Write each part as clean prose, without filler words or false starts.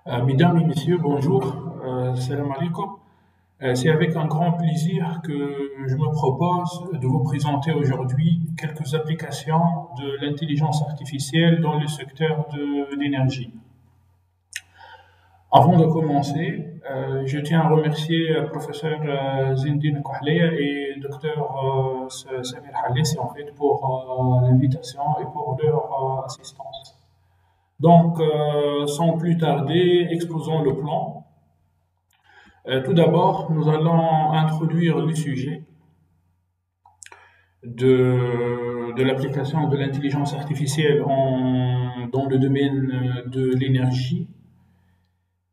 Mesdames et messieurs, bonjour. Salam alaikum. C'est avec un grand plaisir que je me propose de vous présenter aujourd'hui quelques applications de l'intelligence artificielle dans le secteur de l'énergie. Avant de commencer, je tiens à remercier professeur Zindine Kouhleya et docteur Samir Hallissi en fait pour l'invitation et pour leur assistance. Donc, sans plus tarder, exposons le plan. Tout d'abord, nous allons introduire le sujet de l'application de l'intelligence artificielle dans le domaine de l'énergie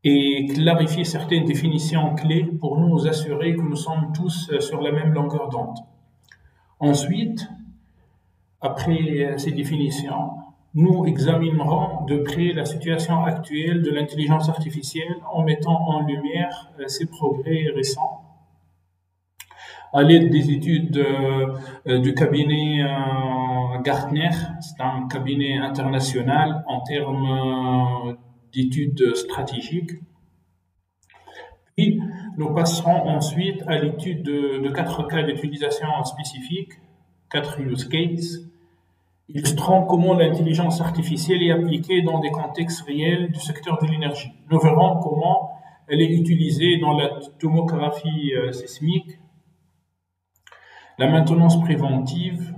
et clarifier certaines définitions clés pour nous assurer que nous sommes tous sur la même longueur d'onde. Ensuite, après ces définitions, nous examinerons de près la situation actuelle de l'intelligence artificielle en mettant en lumière ses progrès récents. À l'aide des études du cabinet Gartner, c'est un cabinet international en termes d'études stratégiques. Puis, nous passerons ensuite à l'étude de 4 cas d'utilisation spécifiques, 4 use cases, illustrant comment l'intelligence artificielle est appliquée dans des contextes réels du secteur de l'énergie. Nous verrons comment elle est utilisée dans la tomographie sismique, la maintenance préventive,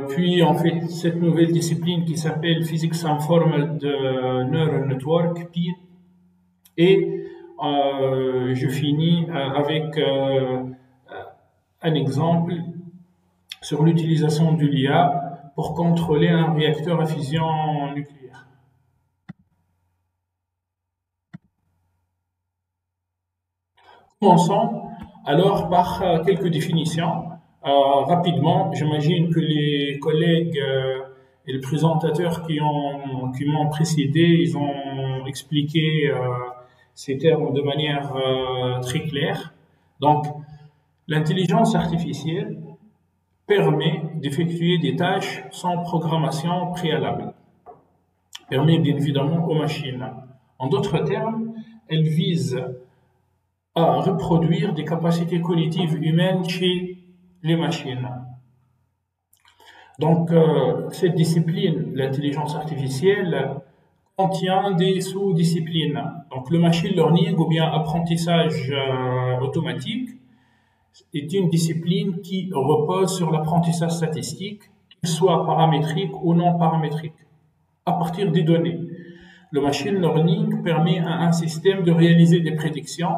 puis en fait cette nouvelle discipline qui s'appelle Physics Informed Neural Network, PIN, et je finis avec un exemple sur l'utilisation de l'IA pour contrôler un réacteur à fusion nucléaire. Commençons alors par quelques définitions. Rapidement, j'imagine que les collègues et les présentateurs qui m'ont précédé, ils ont expliqué ces termes de manière très claire. Donc, l'intelligence artificielle permet d'effectuer des tâches sans programmation préalable. Permet bien évidemment aux machines. En d'autres termes, elle vise à reproduire des capacités cognitives humaines chez les machines. Donc, cette discipline, l'intelligence artificielle, contient des sous-disciplines. Donc, le machine learning ou bien apprentissage automatique est une discipline qui repose sur l'apprentissage statistique, qu'il soit paramétrique ou non paramétrique, à partir des données. Le machine learning permet à un système de réaliser des prédictions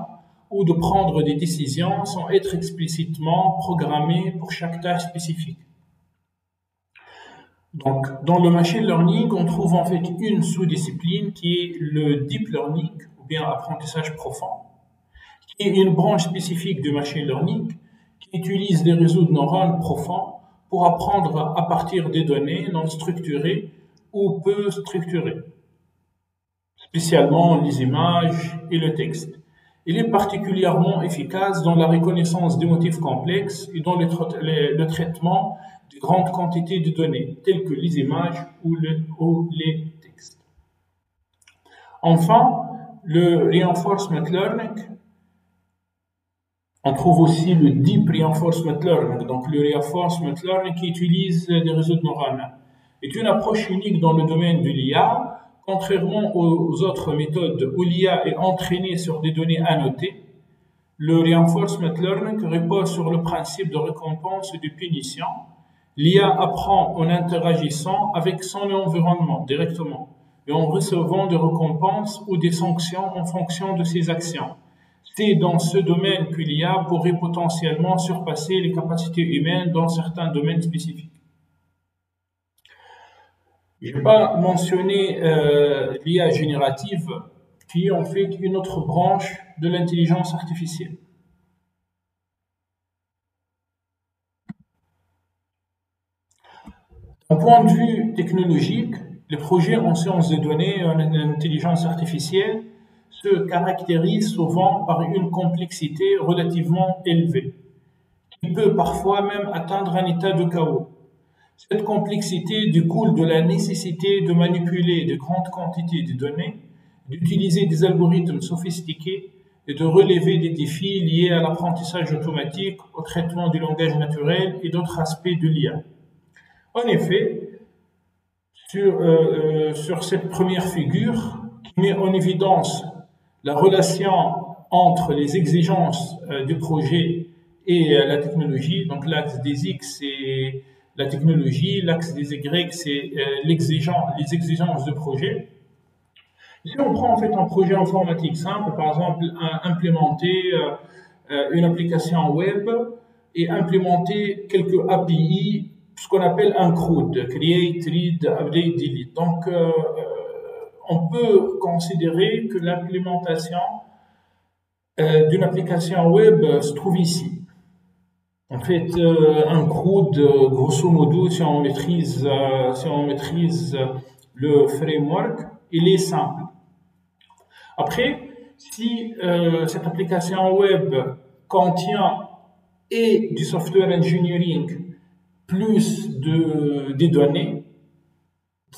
ou de prendre des décisions sans être explicitement programmé pour chaque tâche spécifique. Donc, dans le machine learning, on trouve en fait une sous-discipline qui est le deep learning, ou bien apprentissage profond, qui est une branche spécifique du machine learning qui utilise des réseaux de neurones profonds pour apprendre à partir des données non structurées ou peu structurées, spécialement les images et le texte. Il est particulièrement efficace dans la reconnaissance des motifs complexes et dans le traitement de grandes quantités de données, telles que les images ou les textes. Enfin, le reinforcement learning, on trouve aussi le deep reinforcement learning, donc le reinforcement learning qui utilise des réseaux de neurones, est une approche unique dans le domaine de l'IA. Contrairement aux autres méthodes où l'IA est entraînée sur des données annotées, le reinforcement learning repose sur le principe de récompense et de punition. L'IA apprend en interagissant avec son environnement directement et en recevant des récompenses ou des sanctions en fonction de ses actions. C'est dans ce domaine que l'IA pourrait potentiellement surpasser les capacités humaines dans certains domaines spécifiques. Je n'ai pas mentionné l'IA générative, qui est en fait une autre branche de l'intelligence artificielle. D'un point de vue technologique, les projets en sciences de données et en intelligence artificielle se caractérisent souvent par une complexité relativement élevée, qui peut parfois même atteindre un état de chaos. Cette complexité découle de la nécessité de manipuler de grandes quantités de données d'utiliser des algorithmes sophistiqués et de relever des défis liés à l'apprentissage automatique, au traitement du langage naturel et d'autres aspects de l'IA. En effet, sur cette première figure qui met en évidence la relation entre les exigences du projet et la technologie, donc l'axe des X c'est la technologie, l'axe des Y c'est les exigences du projet. Si on prend en fait un projet informatique simple, par exemple implémenter une application web et implémenter quelques API, ce qu'on appelle un CRUD, Create, Read, Update, Delete. Donc, on peut considérer que l'implémentation d'une application web se trouve ici. En fait, un CRUD, grosso modo, si on maîtrise le framework, il est simple. Après, si cette application web contient et du software engineering plus des données,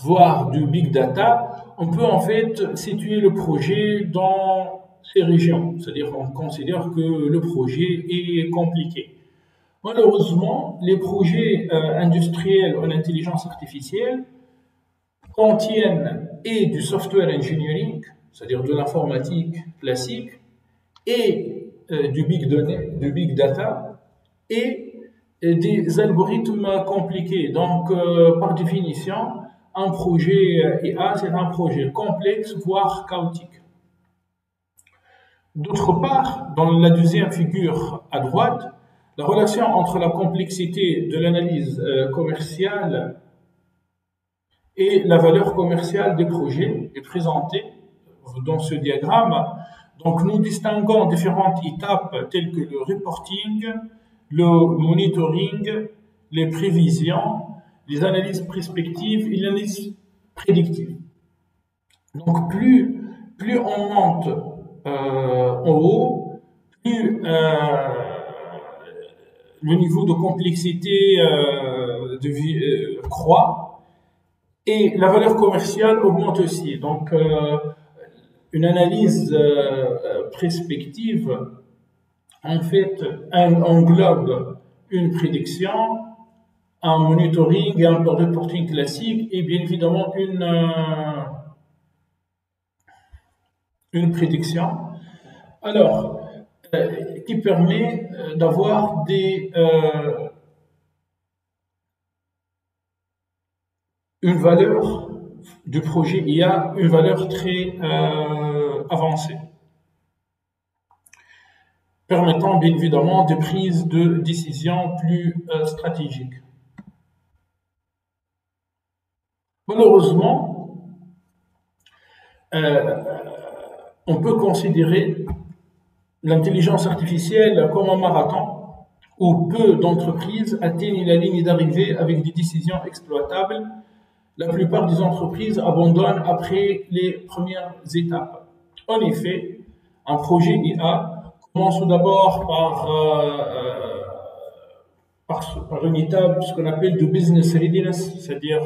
voire du big data, on peut en fait situer le projet dans ces régions. C'est-à-dire qu'on considère que le projet est compliqué. Malheureusement, les projets industriels en intelligence artificielle contiennent et du software engineering, c'est-à-dire de l'informatique classique, et du big data, et des algorithmes compliqués. Donc, par définition, un projet IA, c'est un projet complexe, voire chaotique. D'autre part, dans la deuxième figure à droite, la relation entre la complexité de l'analyse commerciale et la valeur commerciale des projets est présentée dans ce diagramme. Donc, nous distinguons différentes étapes telles que le reporting, le monitoring, les prévisions, les analyses prospectives et l'analyse prédictive. Donc, plus on monte en haut, plus le niveau de complexité croît et la valeur commerciale augmente aussi. Donc, une analyse prospective, en fait, englobe une prédiction, un monitoring et un reporting classique et bien évidemment une prédiction. Alors, qui permet d'avoir une valeur du projet IA, une valeur très avancée, permettant bien évidemment des prises de décisions plus stratégiques. Malheureusement, on peut considérer l'intelligence artificielle comme un marathon où peu d'entreprises atteignent la ligne d'arrivée avec des décisions exploitables. La plupart des entreprises abandonnent après les premières étapes. En effet, un projet IA commence tout d'abord par une étape, ce qu'on appelle de business readiness, c'est-à-dire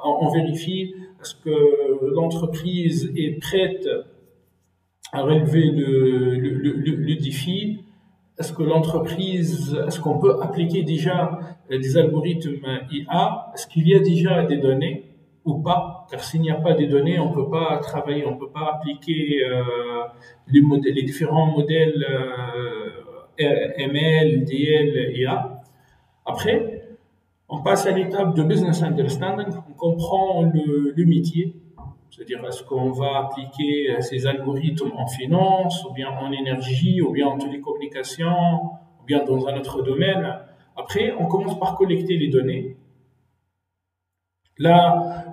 on vérifie est-ce que l'entreprise est prête à relever le défi. Est-ce qu'on peut appliquer déjà des algorithmes IA? Est-ce qu'il y a déjà des données ou pas? Car s'il n'y a pas de données, on ne peut pas travailler, on ne peut pas appliquer les différents modèles ML, DL, IA. Après, on passe à l'étape de business understanding, on comprend le métier. C'est-à-dire, est-ce qu'on va appliquer ces algorithmes en finance, ou bien en énergie, ou bien en télécommunications, ou bien dans un autre domaine. Après, on commence par collecter les données. Là,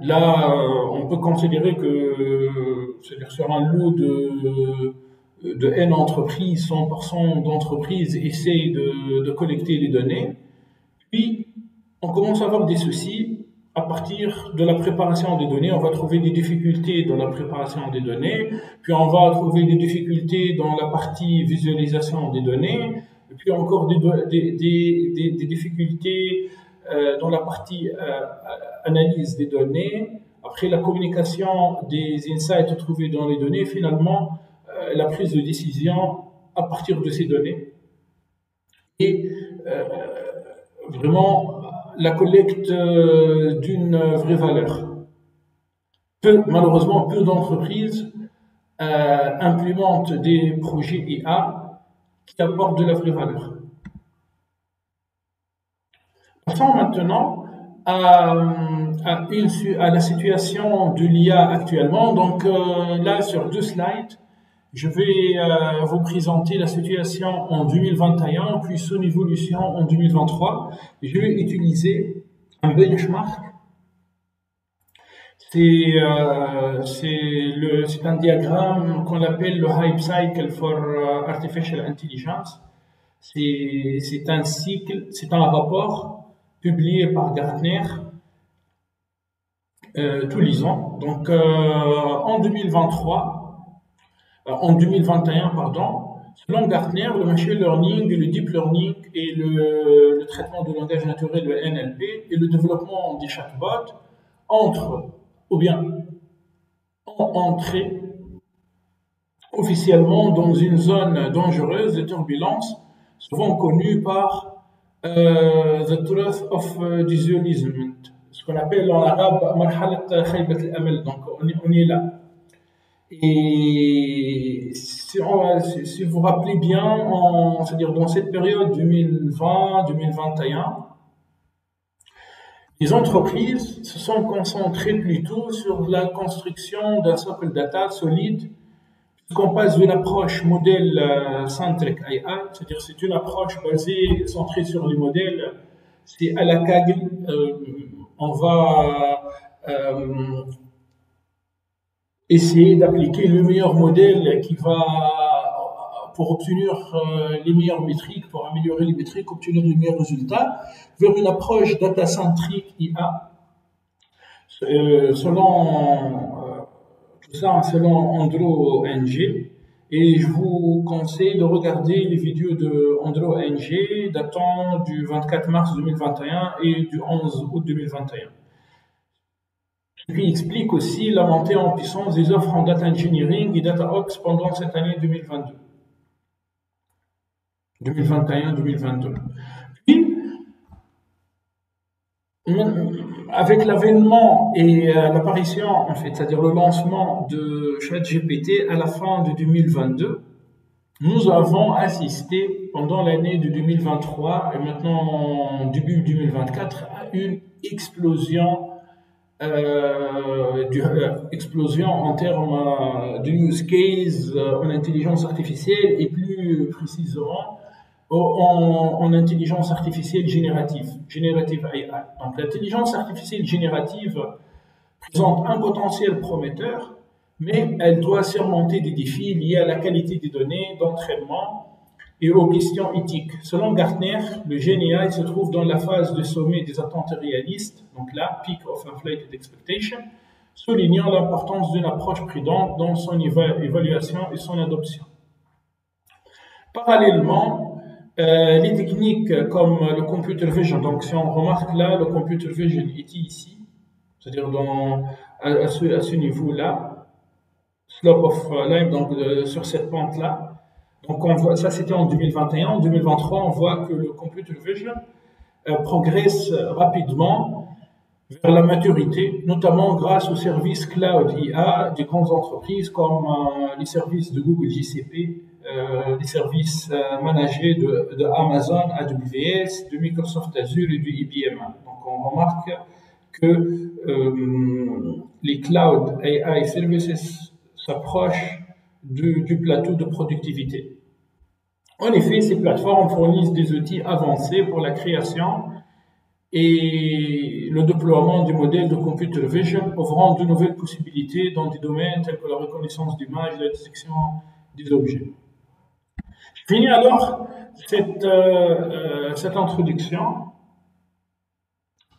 on peut considérer que, c'est-à-dire sur un lot de N entreprises, 100% d'entreprises essayent de collecter les données. Puis, on commence à avoir des soucis. À partir de la préparation des données, on va trouver des difficultés dans la préparation des données, puis on va trouver des difficultés dans la partie visualisation des données, et puis encore des difficultés dans la partie analyse des données. après la communication des insights trouvés dans les données, finalement, la prise de décision à partir de ces données et vraiment la collecte d'une vraie valeur. Malheureusement, peu d'entreprises implémentent des projets IA qui apportent de la vraie valeur. Passons maintenant à la situation de l'IA actuellement. Donc là, sur 2 slides, je vais vous présenter la situation en 2021, puis son évolution en 2023. Je vais utiliser un benchmark. C'est un diagramme qu'on appelle le Hype Cycle for Artificial Intelligence. C'est un cycle, c'est un rapport publié par Gartner tous les ans. Donc en 2021, selon Gartner, le machine learning, le deep learning et le traitement de langage naturel, le NLP, et le développement des chatbots ont entré officiellement dans une zone dangereuse de turbulence, souvent connue par the truth of disillusionment, ce qu'on appelle en arabe marhalat khaybat al-amal. Donc on est là. Et si vous vous rappelez bien, c'est-à-dire dans cette période 2020-2021, les entreprises se sont concentrées plutôt sur la construction d'un socle data solide, puisqu'on passe d'une approche modèle-centric AI, c'est-à-dire c'est une approche basée, centrée sur les modèles, c'est à la Kaggle, on va essayer d'appliquer le meilleur modèle qui va, pour obtenir les meilleures métriques, pour améliorer les métriques, obtenir les meilleurs résultats, vers une approche data-centrique IA. Selon Andrew Ng. Et je vous conseille de regarder les vidéos de Andrew Ng datant du 24 mars 2021 et du 11 août 2021. Puis explique aussi la montée en puissance des offres en data engineering et data ops pendant cette année 2021-2022. Puis, avec l'avènement et l'apparition, en fait, c'est-à-dire le lancement de ChatGPT à la fin de 2022, nous avons assisté pendant l'année de 2023 et maintenant début 2024 à une explosion en termes de use case en intelligence artificielle et plus précisément en intelligence artificielle générative AI. Donc l'intelligence artificielle générative présente un potentiel prometteur, mais elle doit surmonter des défis liés à la qualité des données d'entraînement et aux questions éthiques. Selon Gartner, le GenAI se trouve dans la phase de sommet des attentes réalistes, donc là, peak of inflated expectation, soulignant l'importance d'une approche prudente dans son évaluation et son adoption. Parallèlement, les techniques comme le computer vision, donc si on remarque là, le computer vision est ici, c'est-à-dire à ce niveau-là, slope of line, donc sur cette pente-là. Donc on voit, ça c'était en 2021, en 2023 on voit que le computer vision progresse rapidement vers la maturité, notamment grâce aux services cloud IA des grandes entreprises comme les services de Google GCP, les services managés de Amazon AWS, de Microsoft Azure et du IBM. Donc on remarque que les cloud AI services s'approchent du plateau de productivité. En effet, ces plateformes fournissent des outils avancés pour la création et le déploiement du modèle de computer vision, offrant de nouvelles possibilités dans des domaines tels que la reconnaissance d'images et la détection des objets. Je finis alors cette introduction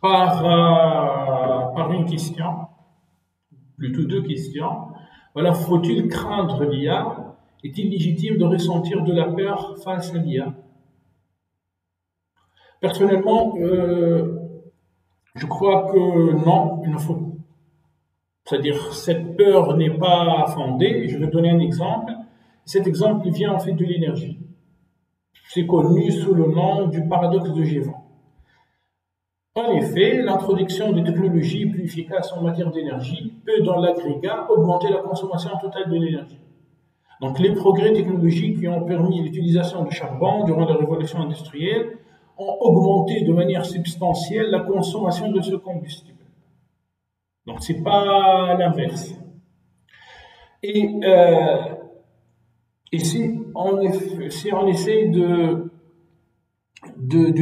par une question, plutôt deux questions. Voilà, faut-il craindre l'IA? Est-il légitime de ressentir de la peur face à l'IA? Personnellement, je crois que non, il ne faut C'est-à-dire, cette peur n'est pas fondée. Je vais donner un exemple. Cet exemple vient en fait de l'énergie. C'est connu sous le nom du paradoxe de Gévin. En effet, l'introduction de technologies plus efficaces en matière d'énergie peut, dans l'agrégat, augmenter la consommation totale de l'énergie. Donc, les progrès technologiques qui ont permis l'utilisation du charbon durant la révolution industrielle ont augmenté de manière substantielle la consommation de ce combustible. Donc, c'est pas l'inverse. Et si on essaie de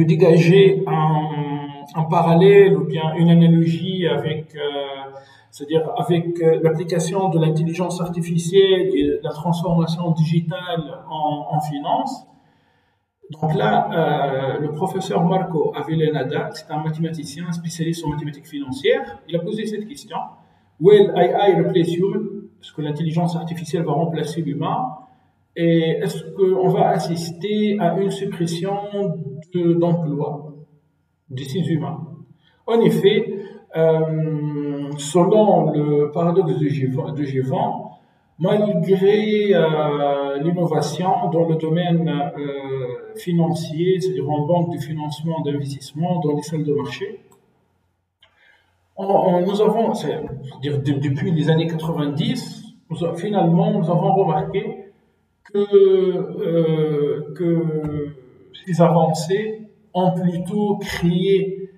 dégager un parallèle ou bien une analogie avec, c'est-à-dire avec l'application de l'intelligence artificielle et la transformation digitale en finance. Donc là, le professeur Marco Avellaneda, c'est un mathématicien spécialiste en mathématiques financières, il a posé cette question. Will AI replace human? Est-ce que l'intelligence artificielle va remplacer l'humain? Et est-ce qu'on va assister à une suppression d'emplois de ces humains? En effet, selon le paradoxe de Gévin, malgré l'innovation dans le domaine financier, c'est-à-dire en banque de financement d'investissement, dans les salles de marché, nous avons, c'est-à-dire depuis les années 90, finalement, nous avons remarqué que ces avancées ont plutôt créé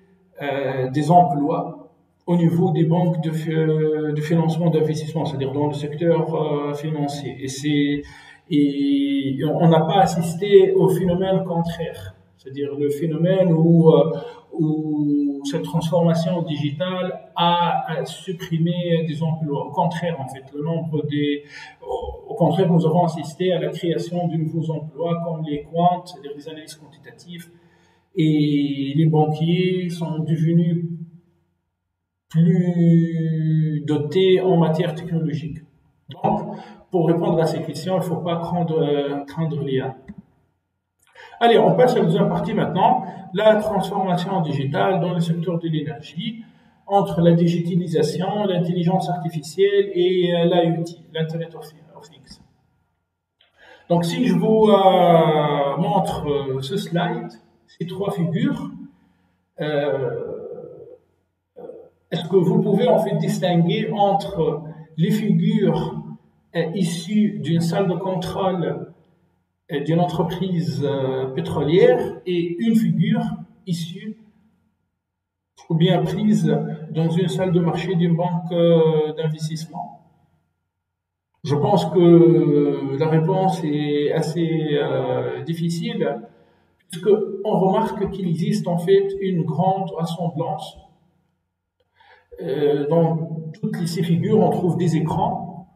des emplois au niveau des banques de financement d'investissement, c'est-à-dire dans le secteur financier. Et on n'a pas assisté au phénomène contraire, c'est-à-dire le phénomène où cette transformation digitale a supprimé des emplois. Au contraire, en fait, au contraire, nous avons assisté à la création de nouveaux emplois comme les quants, c'est-à-dire les analystes quantitatifs, et les banquiers sont devenus plus dotés en matière technologique. Donc, pour répondre à ces questions, il ne faut pas craindre l'IA. Allez, on passe à la deuxième partie maintenant, la transformation digitale dans le secteur de l'énergie, entre la digitalisation, l'intelligence artificielle et l'IoT, l'Internet of Things. Donc, si je vous montre ce slide, ces trois figures, est-ce que vous pouvez en fait distinguer entre les figures issues d'une salle de contrôle d'une entreprise pétrolière et une figure issue ou bien prise dans une salle de marché d'une banque d'investissement? Je pense que la réponse est assez difficile, puisqu'on remarque qu'il existe en fait une grande ressemblance. Dans toutes ces figures, on trouve des écrans.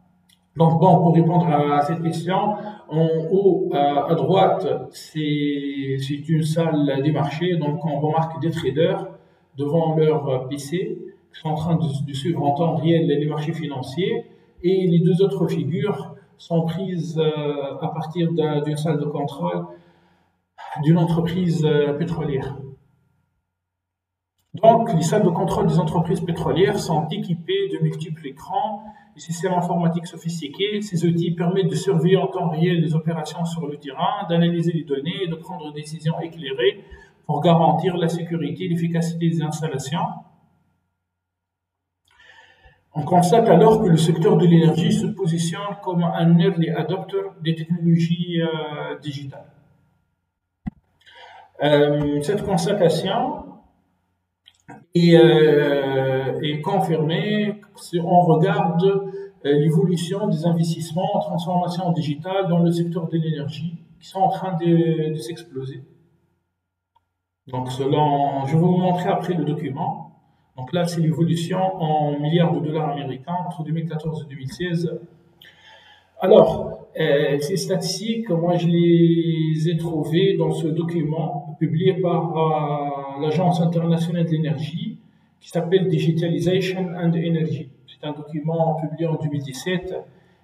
Donc bon, pour répondre à cette question, en haut à droite, c'est une salle des marchés, donc on remarque des traders devant leur PC qui sont en train de suivre en temps réel les marchés financiers, et les deux autres figures sont prises à partir d'une salle de contrôle d'une entreprise pétrolière. Donc, les salles de contrôle des entreprises pétrolières sont équipées de multiples écrans, des systèmes informatiques sophistiqués. Ces outils permettent de surveiller en temps réel les opérations sur le terrain, d'analyser les données et de prendre des décisions éclairées pour garantir la sécurité et l'efficacité des installations. On constate alors que le secteur de l'énergie se positionne comme un early adopter des technologies digitales. Cette constatation est confirmée si on regarde l'évolution des investissements en transformation digitale dans le secteur de l'énergie qui sont en train de s'exploser. Donc, je vais vous montrer après le document. Donc là, c'est l'évolution en milliards de dollars américains entre 2014 et 2016. Alors, ces statistiques, moi, je les ai trouvées dans ce document publié par l'Agence internationale de l'énergie qui s'appelle Digitalization and Energy. C'est un document publié en 2017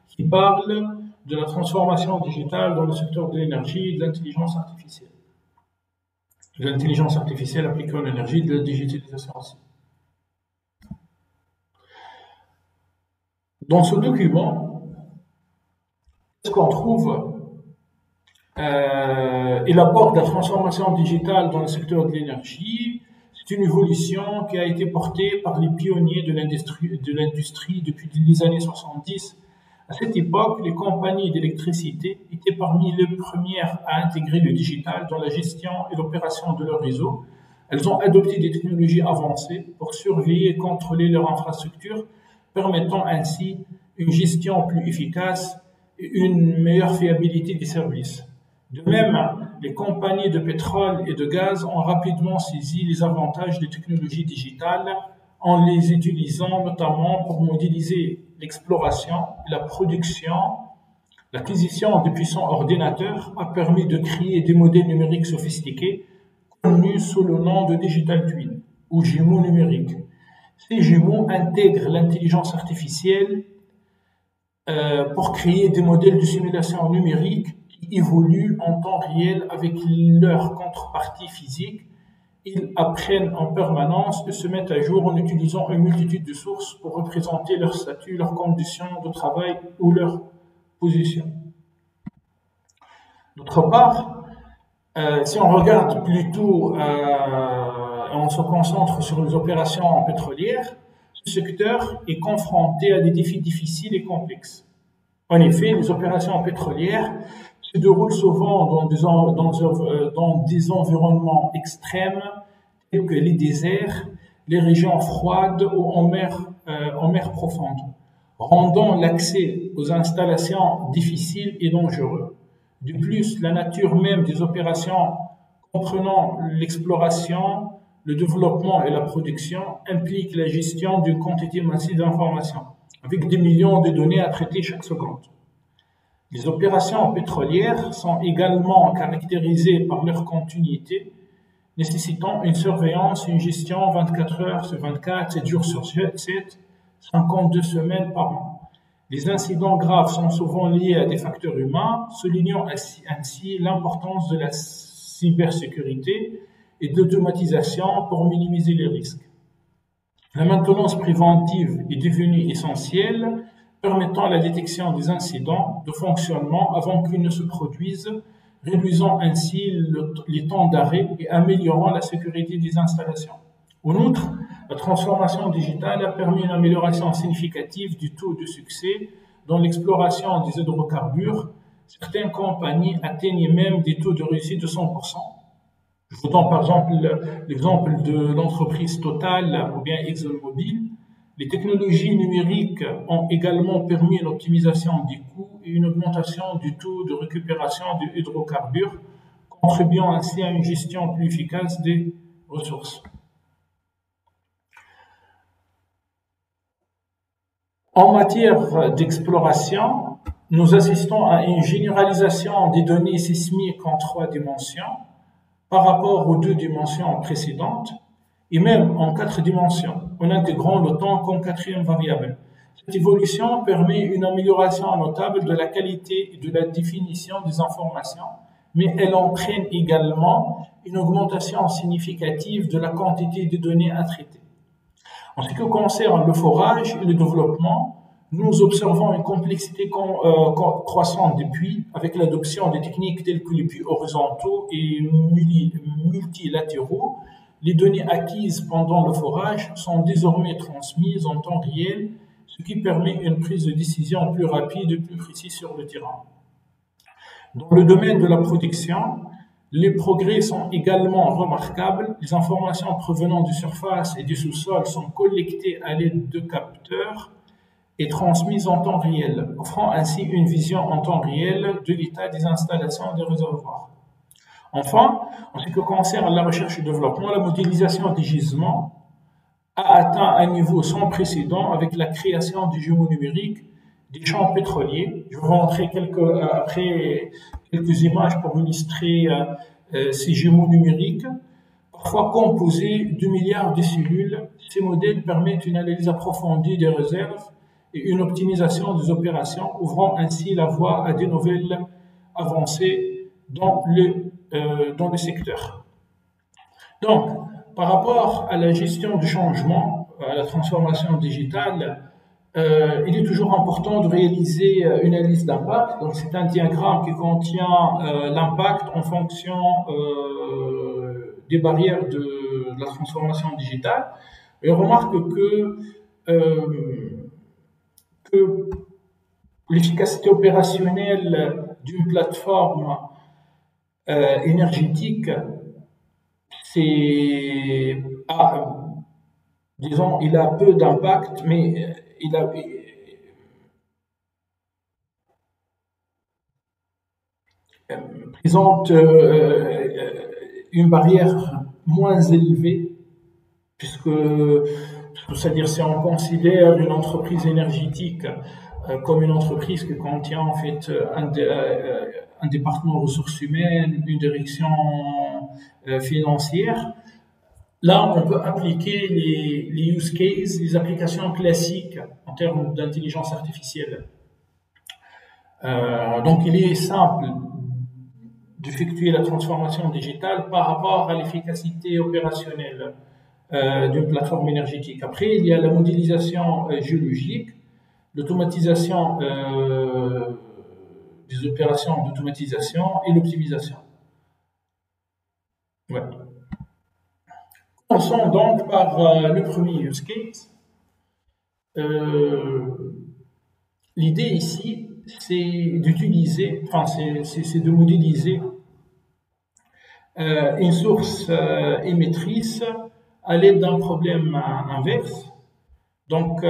qui parle de la transformation digitale dans le secteur de l'énergie et de l'intelligence artificielle. De l'intelligence artificielle appliquée en énergie, de la digitalisation aussi. Dans ce document, ce qu'on trouve, il aborde la transformation digitale dans le secteur de l'énergie. C'est une évolution qui a été portée par les pionniers de l'industrie depuis les années 70. À cette époque, les compagnies d'électricité étaient parmi les premières à intégrer le digital dans la gestion et l'opération de leur réseau. Elles ont adopté des technologies avancées pour surveiller et contrôler leur infrastructure, permettant ainsi une gestion plus efficace et une meilleure fiabilité des services. De même, les compagnies de pétrole et de gaz ont rapidement saisi les avantages des technologies digitales en les utilisant notamment pour modéliser l'exploration, la production. L'acquisition de puissants ordinateurs a permis de créer des modèles numériques sophistiqués connus sous le nom de Digital Twin ou jumeaux numériques. Ces jumeaux intègrent l'intelligence artificielle pour créer des modèles de simulation numérique qui évoluent en temps réel avec leur contrepartie physique. Ils apprennent en permanence et se mettent à jour en utilisant une multitude de sources pour représenter leur statut, leurs conditions de travail ou leur position. D'autre part, si on regarde plutôt, on se concentre sur les opérations pétrolières, ce secteur est confronté à des défis difficiles et complexes. En effet, les opérations pétrolières se déroulent souvent dans des environnements extrêmes tels que les déserts, les régions froides ou en mer profonde, rendant l'accès aux installations difficile et dangereux. De plus, la nature même des opérations comprenant l'exploration, le développement et la production implique la gestion d'une quantité massive d'informations, avec des millions de données à traiter chaque seconde. Les opérations pétrolières sont également caractérisées par leur continuité, nécessitant une surveillance et une gestion 24 heures sur 24, 7 jours sur 7, 52 semaines par an. Les incidents graves sont souvent liés à des facteurs humains, soulignant ainsi l'importance de la cybersécurité et de l'automatisation pour minimiser les risques. La maintenance préventive est devenue essentielle, permettant la détection des incidents de fonctionnement avant qu'ils ne se produisent, réduisant ainsi les temps d'arrêt et améliorant la sécurité des installations. En outre, la transformation digitale a permis une amélioration significative du taux de succès dans l'exploration des hydrocarbures. Certaines compagnies atteignent même des taux de réussite de 100%. Je vous donne par exemple l'exemple de l'entreprise Total ou bien ExxonMobil. Les technologies numériques ont également permis l'optimisation des coûts et une augmentation du taux de récupération des hydrocarbures, contribuant ainsi à une gestion plus efficace des ressources. En matière d'exploration, nous assistons à une généralisation des données sismiques en 3 dimensions par rapport aux 2 dimensions précédentes et même en 4 dimensions, en intégrant le temps comme 4e variable. Cette évolution permet une amélioration notable de la qualité et de la définition des informations, mais elle entraîne également une augmentation significative de la quantité de données à traiter. En ce qui concerne le forage et le développement, nous observons une complexité croissante des puits avec l'adoption des techniques telles que les puits horizontaux et multilatéraux. Les données acquises pendant le forage sont désormais transmises en temps réel, ce qui permet une prise de décision plus rapide et plus précise sur le terrain. Dans le domaine de la production, les progrès sont également remarquables. Les informations provenant du surface et du sous-sol sont collectées à l'aide de capteurs et transmises en temps réel, offrant ainsi une vision en temps réel de l'état des installations des réservoirs. Enfin, en ce qui concerne la recherche et le développement, la modélisation des gisements a atteint un niveau sans précédent avec la création du jumeau numérique des champs pétroliers. Je vais vous montrer quelques images pour illustrer ces jumeaux numériques. Parfois composés de milliards de cellules, ces modèles permettent une analyse approfondie des réserves et une optimisation des opérations, ouvrant ainsi la voie à des nouvelles avancées dans le secteur. Donc, par rapport à la gestion du changement, à la transformation digitale, il est toujours important de réaliser une analyse d'impact. Donc, c'est un diagramme qui contient l'impact en fonction des barrières de la transformation digitale. Et on remarque que l'efficacité opérationnelle d'une plateforme énergétique, c'est, disons, il a peu d'impact, mais il présente une barrière moins élevée, puisque c'est-à-dire si on considère une entreprise énergétique comme une entreprise qui contient en fait un département ressources humaines, une direction financière, là on peut appliquer les use cases, les applications classiques en termes d'intelligence artificielle. Donc il est simple d'effectuer la transformation digitale par rapport à l'efficacité opérationnelle d'une plateforme énergétique. Après, il y a la modélisation géologique, l'automatisation des opérations d'automatisation et l'optimisation. Ouais. Commençons donc par le premier use case. L'idée ici, c'est d'utiliser, enfin, c'est de modéliser une source émettrice à l'aide d'un problème inverse. Donc,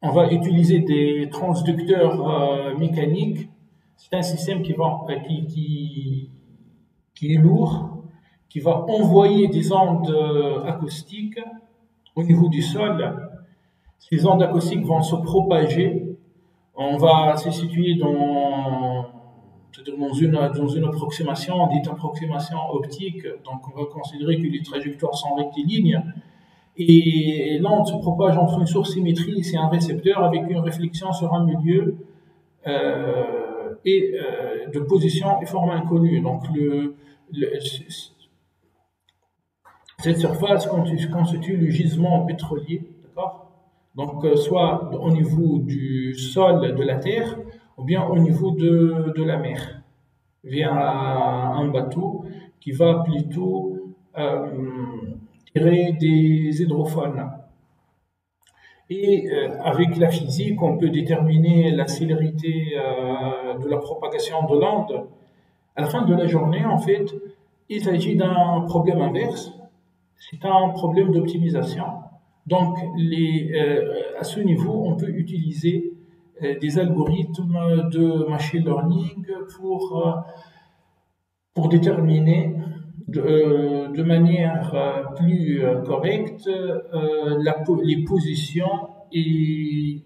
on va utiliser des transducteurs mécaniques. C'est un système qui est lourd, qui va envoyer des ondes acoustiques au niveau du sol. Ces ondes acoustiques vont se propager. On va se situer dans une approximation, dite approximation optique. Donc, on va considérer que les trajectoires sont rectilignes. Et l'onde se propage entre une source symétrique et un récepteur avec une réflexion sur un milieu de position et forme inconnue. Donc, cette surface constitue le gisement pétrolier, d'accord? Donc, soit au niveau du sol de la Terre, ou bien au niveau de la mer, via un bateau qui va plutôt tirer des hydrophones. Et avec la physique, on peut déterminer la célérité de la propagation de l'onde. À la fin de la journée, en fait, il s'agit d'un problème inverse. C'est un problème d'optimisation. Donc, à ce niveau, on peut utiliser des algorithmes de machine learning pour déterminer de manière plus correcte les positions et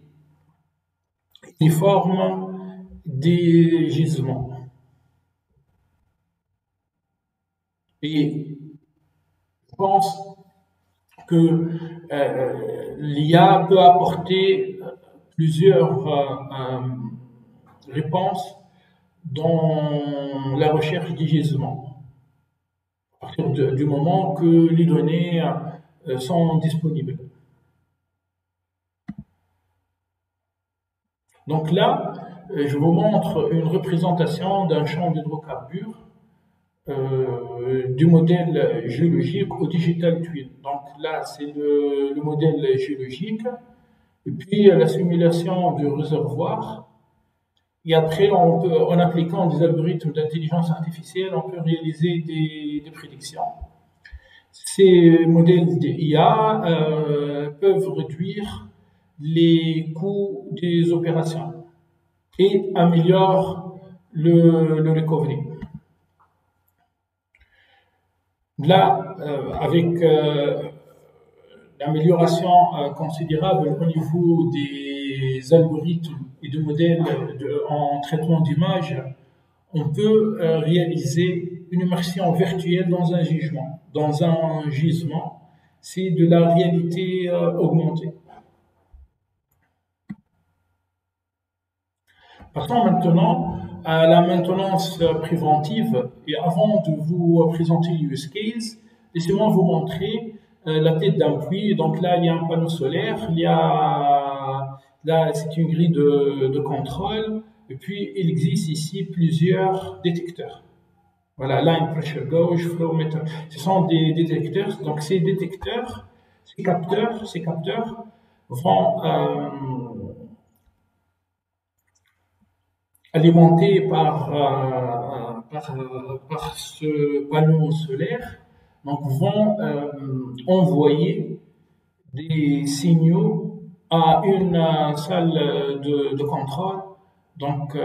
les formes des gisements. Et je pense que l'IA peut apporter plusieurs réponses dans la recherche des gisements, à partir du moment que les données sont disponibles. Donc là, je vous montre une représentation d'un champ d'hydrocarbures du modèle géologique au digital twin. Donc là, c'est le modèle géologique, et puis la simulation du réservoir. Et après, en appliquant des algorithmes d'intelligence artificielle, on peut réaliser des prédictions. Ces modèles d'IA peuvent réduire les coûts des opérations et améliorent le recovery. Là, avec l'amélioration considérable au niveau des algorithmes et de modèles en traitement d'image, on peut réaliser une immersion virtuelle dans un gisement. Dans un gisement, c'est de la réalité augmentée. Passons maintenant à la maintenance préventive. Et avant de vous présenter l'use case, laissez-moi vous montrer la tête d'un puits. Donc là, il y a un panneau solaire, là, c'est une grille de contrôle. Et puis, il existe ici plusieurs détecteurs. Voilà, line pressure gauge, flow meter. Ce sont des détecteurs. Donc, ces détecteurs, ces capteurs vont alimentés par ce panneau solaire, donc vont envoyer des signaux à une salle de contrôle, donc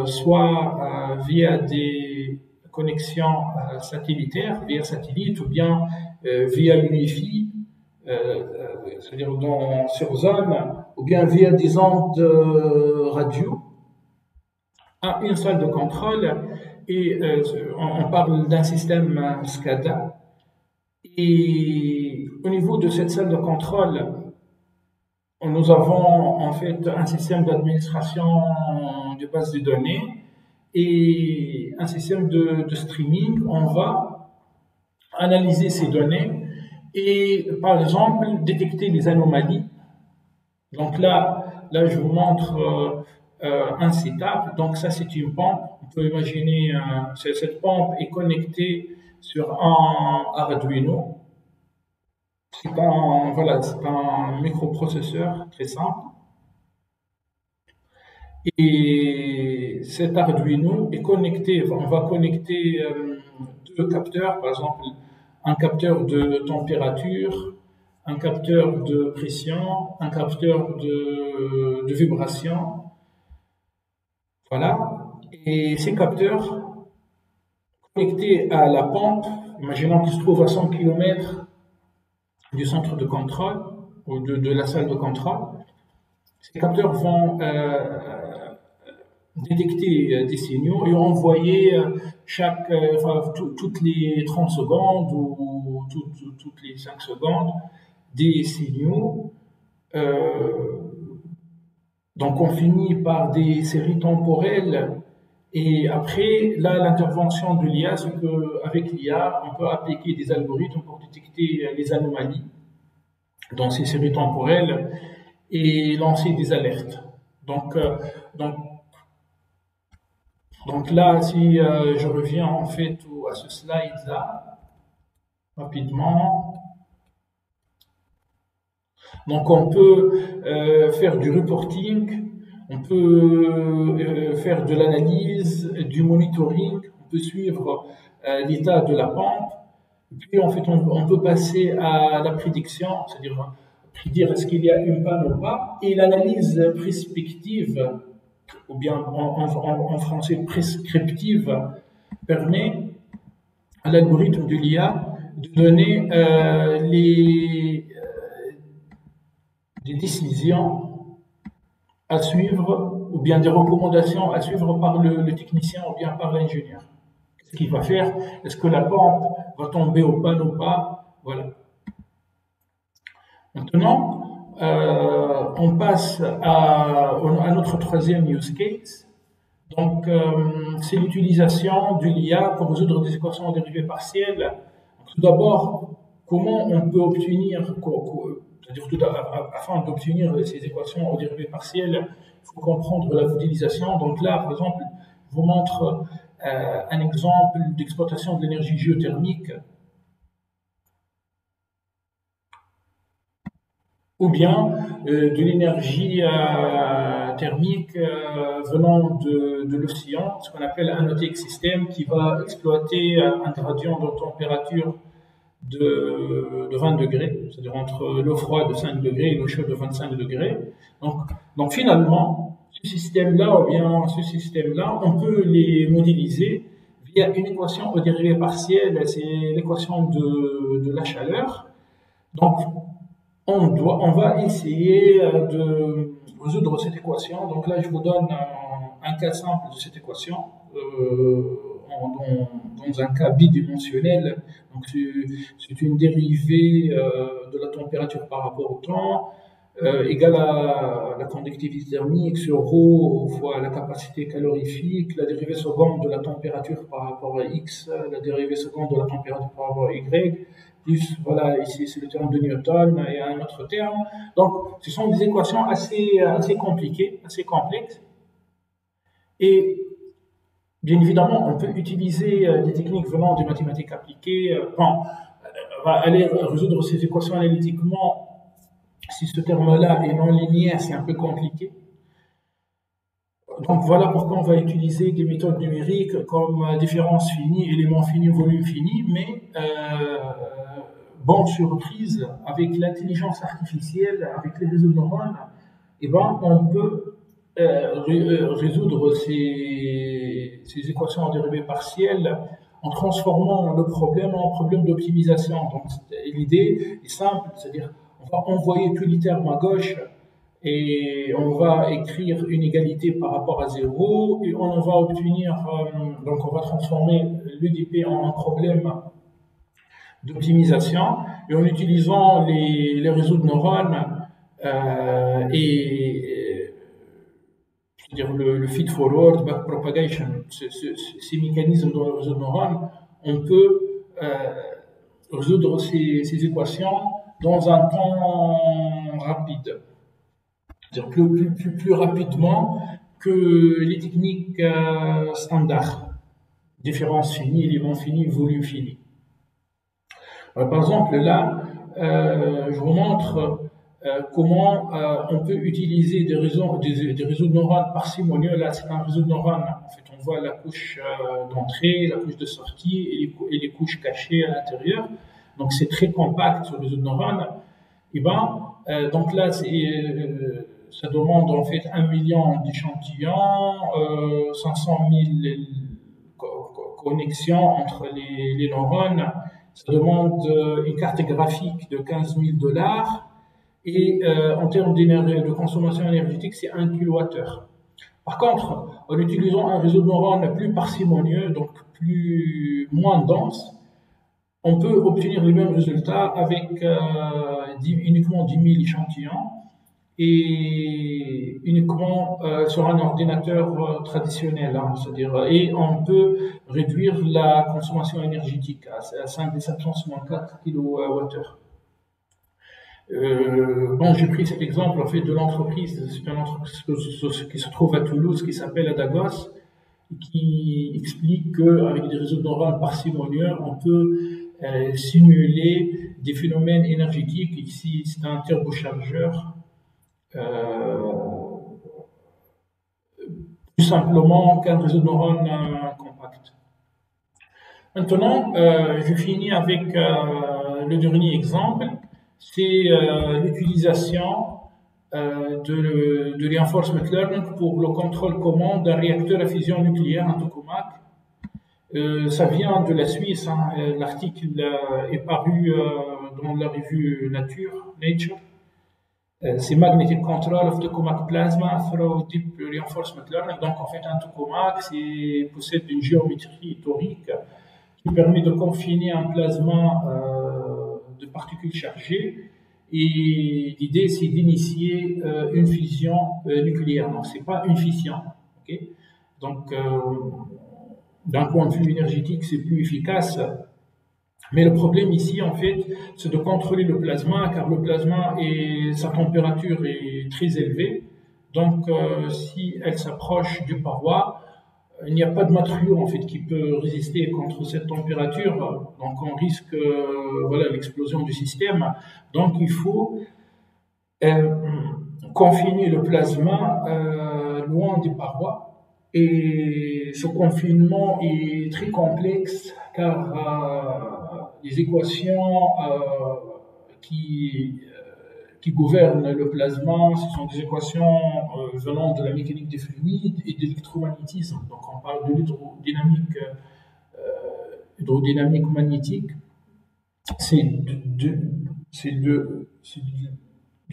soit via des connexions satellitaires, via satellite, ou bien via l'Wi-Fi, c'est-à-dire sur zone, ou bien via des ondes radio, à une salle de contrôle. Et on parle d'un système SCADA. Et au niveau de cette salle de contrôle, nous avons en fait un système d'administration de base de données et un système de streaming. On va analyser ces données et, par exemple, détecter les anomalies. Donc là je vous montre un setup. Donc ça, c'est une pompe. On peut imaginer cette pompe est connectée sur un Arduino. C'est un microprocesseur très simple. Et cet Arduino est connecté. On va connecter deux capteurs, par exemple un capteur de température, un capteur de pression, un capteur de vibration. Voilà. Et ces capteurs connectés à la pompe, imaginons qu'ils se trouvent à 100 km du centre de contrôle ou de la salle de contrôle, ces capteurs vont détecter des signaux et envoyer toutes les 30 secondes ou toutes les 5 secondes des signaux. Donc on finit par des séries temporelles. Et après, là, l'intervention de l'IA, c'est qu'avec l'IA, on peut appliquer des algorithmes pour détecter les anomalies dans ces séries temporelles et lancer des alertes. Donc là, si je reviens en fait à ce slide-là, rapidement. Donc on peut faire du reporting, on peut faire de l'analyse, du monitoring, on peut suivre l'état de la pompe. Puis en fait, on peut passer à la prédiction, c'est-à-dire prédire est-ce qu'il y a une panne ou pas, et l'analyse prospective, ou bien en français prescriptive, permet à l'algorithme de l'IA de donner des décisions à suivre, ou bien des recommandations à suivre par le technicien ou bien par l'ingénieur. Qu'est-ce qu'il va faire? Est-ce que la pompe va tomber au panne ou pas? Voilà. Maintenant, on passe à notre troisième use case. Donc, c'est l'utilisation de l'IA pour résoudre des équations en dérivées partielles. Tout d'abord, comment on peut obtenir, afin d'obtenir ces équations en dérivées partielles, il faut comprendre la modélisation. Donc là, par exemple, je vous montre un exemple d'exploitation de l'énergie géothermique, ou bien de l'énergie thermique venant de l'océan, ce qu'on appelle un OTX système, qui va exploiter un gradient de température de 20 degrés, c'est-à-dire entre l'eau froide de 5 degrés et l'eau chaude de 25 degrés. Donc finalement, ce système-là, on peut les modéliser via une équation aux dérivées partielles, c'est l'équation de la chaleur. Donc, on va essayer de résoudre cette équation. Donc là, je vous donne un cas simple de cette équation dans un cas bidimensionnel. Donc c'est une dérivée de la température par rapport au temps égale à la conductivité thermique sur ρ fois la capacité calorifique, la dérivée seconde de la température par rapport à x, la dérivée seconde de la température par rapport à y, plus, voilà, ici c'est le terme de Newton et un autre terme. Donc, ce sont des équations assez compliquées, assez complexes. Et bien évidemment, on peut utiliser des techniques venant des mathématiques appliquées. Bon, on va aller résoudre ces équations analytiquement. Si ce terme-là est non linéaire, c'est un peu compliqué. Donc voilà pourquoi on va utiliser des méthodes numériques comme différence finie, élément fini, volume fini, mais bonne surprise, avec l'intelligence artificielle, avec les réseaux de neurones, eh ben, on peut résoudre ces équations en dérivée partielle en transformant le problème en problème d'optimisation. Donc l'idée est simple, c'est-à-dire on va envoyer tous les termes à gauche et on va écrire une égalité par rapport à 0 et on va obtenir, donc on va transformer l'EDP en un problème d'optimisation et en utilisant les réseaux de neurones c'est-à-dire le feed-forward, back-propagation, ces mécanismes dans le réseau de neurones, on peut résoudre ces équations dans un temps rapide. C'est-à-dire plus rapidement que les techniques standards. Différence finie, élément fini, volume fini. Par exemple, là, je vous montre comment on peut utiliser des réseaux de neurones parcimonieux. Là, c'est un réseau de neurones. En fait, on voit la couche d'entrée, la couche de sortie et les couches cachées à l'intérieur. Donc, c'est très compact, ce réseau de neurones. Et donc là, ça demande en fait 1 million d'échantillons, 500 000 connexions entre les neurones. Ça demande une carte graphique de 15 000 $. Et en termes de consommation énergétique, c'est 1 kWh. Par contre, en utilisant un réseau de neurones plus parcimonieux, donc moins dense, on peut obtenir les mêmes résultats avec uniquement 10 000 échantillons et uniquement sur un ordinateur traditionnel, hein, c'est-à-dire, et on peut réduire la consommation énergétique à 5,764 kWh. Bon, j'ai pris cet exemple en fait de l'entreprise. C'est une entreprise qui se trouve à Toulouse, qui s'appelle Adagos, et qui explique qu'avec des réseaux de neurones parcimonieux, on peut simuler des phénomènes énergétiques. Ici, c'est un turbochargeur. Plus simplement qu'un réseau de neurones compact. Maintenant, je finis avec le dernier exemple. C'est l'utilisation de reinforcement learning pour le contrôle commande d'un réacteur à fusion nucléaire, un tokamak. Ça vient de la Suisse, hein. L'article est paru dans la revue Nature. C'est Magnetic Control of Tokamak Plasma through Deep Reinforcement Learning. Donc en fait, un tokamak possède une géométrie torique qui permet de confiner un plasma de particules chargées. Et l'idée, c'est d'initier une fusion nucléaire. Donc, c'est pas une fission. Okay. Donc, d'un point de vue énergétique, c'est plus efficace. Mais le problème ici, en fait, c'est de contrôler le plasma, car le plasma sa température est très élevée. Donc, si elle s'approche du paroi, il n'y a pas de matériau en fait qui peut résister contre cette température, donc on risque l'explosion du système. Donc il faut confiner le plasma loin des parois, et ce confinement est très complexe car les équations qui gouvernent le plasma, ce sont des équations venant de la mécanique des fluides et de l'électromagnétisme. Donc on parle de l'hydrodynamique magnétique. C'est de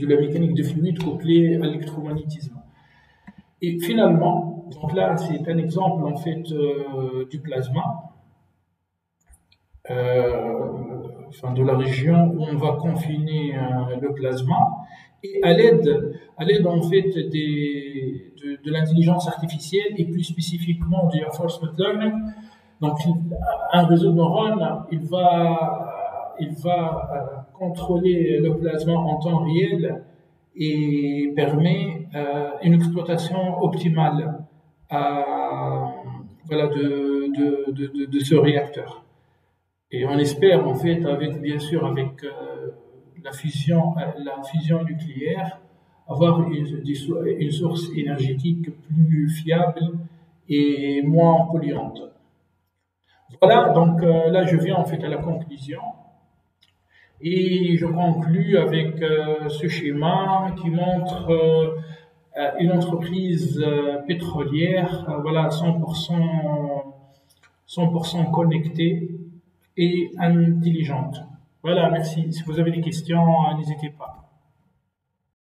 la mécanique des fluides couplée à l'électromagnétisme. Et finalement, donc là c'est un exemple en fait du plasma. De la région où on va confiner le plasma, et à l'aide en fait de l'intelligence artificielle et plus spécifiquement du reinforcement learning. Donc un réseau de neurones, il va il va contrôler le plasma en temps réel et permet une exploitation optimale voilà, de ce réacteur. Et on espère, en fait, avec, bien sûr, avec la fusion nucléaire, avoir une source énergétique plus fiable et moins polluante. Voilà, donc là, je viens en fait à la conclusion. Et je conclus avec ce schéma qui montre une entreprise pétrolière, voilà, 100% connectée et intelligente. Voilà, merci. Si vous avez des questions, n'hésitez pas.